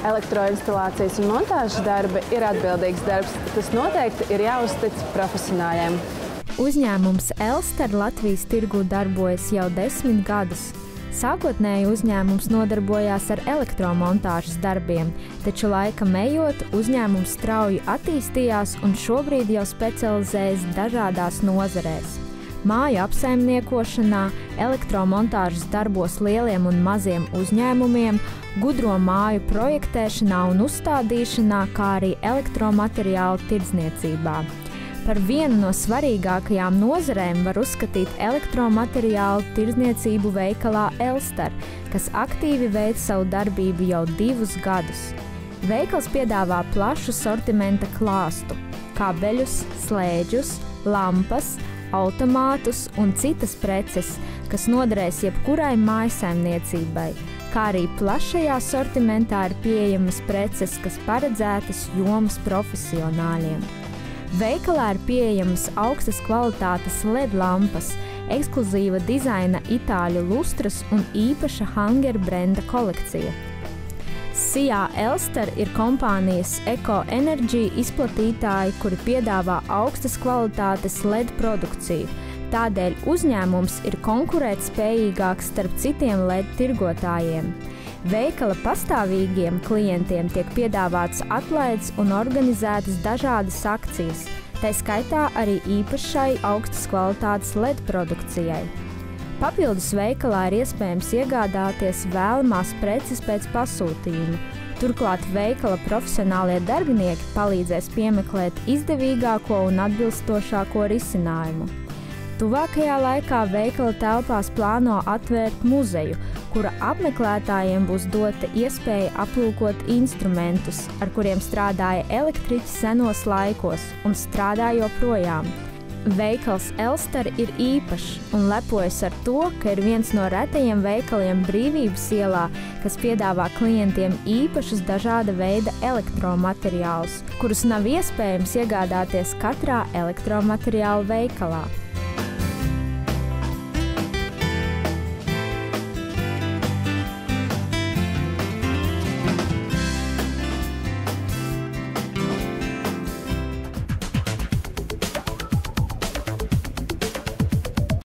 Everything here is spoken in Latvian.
Elektroinstalācijas un montāžas darbi ir atbildīgs darbs. Tas noteikti ir jāuztic profesionāļiem. Uzņēmums Elster Latvijas tirgū darbojas jau 10 gadus. Sākotnēji uzņēmums nodarbojās ar elektromontāžas darbiem, taču laikam ejot, uzņēmums strauji attīstījās un šobrīd jau specializējas dažādās nozarēs. Māju apsaimniekošanā, elektromontāžas darbos lieliem un maziem uzņēmumiem, gudro māju projektēšanā un uzstādīšanā, kā arī elektromateriālu tirdzniecībā. Par vienu no svarīgākajām nozarēm var uzskatīt elektromateriālu tirdzniecību veikalā Elster, kas aktīvi veic savu darbību jau 2 gadus. Veikals piedāvā plašu sortimenta klāstu – kabeļus, slēdžus, lampas, automātus un citas preces, kas noderēs jebkurai mājsaimniecībai, kā arī plašajā sortimentā ir pieejamas preces, kas paredzētas jomas profesionāļiem. Veikalā ir pieejamas augstas kvalitātes LED lampas, ekskluzīva dizaina itāļu lustras un īpaša Hanger brenda kolekcija. SIA Elster ir kompānijas Eco Energy izplatītāji, kuri piedāvā augstas kvalitātes LED produkciju. Tādēļ uzņēmums ir konkurētspējīgāks starp citiem LED tirgotājiem. Veikala pastāvīgiem klientiem tiek piedāvāts atlaides un organizētas dažādas akcijas, tai skaitā arī īpašai augstas kvalitātes LED produkcijai. Papildus veikalā ir iespējams iegādāties vēlamās preces pēc pasūtījuma. Turklāt veikala profesionālie darbinieki palīdzēs piemeklēt izdevīgāko un atbilstošāko risinājumu. Tuvākajā laikā veikala telpās plāno atvērt muzeju, kura apmeklētājiem būs dota iespēja aplūkot instrumentus, ar kuriem strādāja elektriķi senos laikos un strādā joprojām. Veikals Elster ir īpašs un lepojas ar to, ka ir viens no retajiem veikaliem Brīvības ielā, kas piedāvā klientiem īpašus dažāda veida elektromateriālus, kurus nav iespējams iegādāties katrā elektromateriālu veikalā.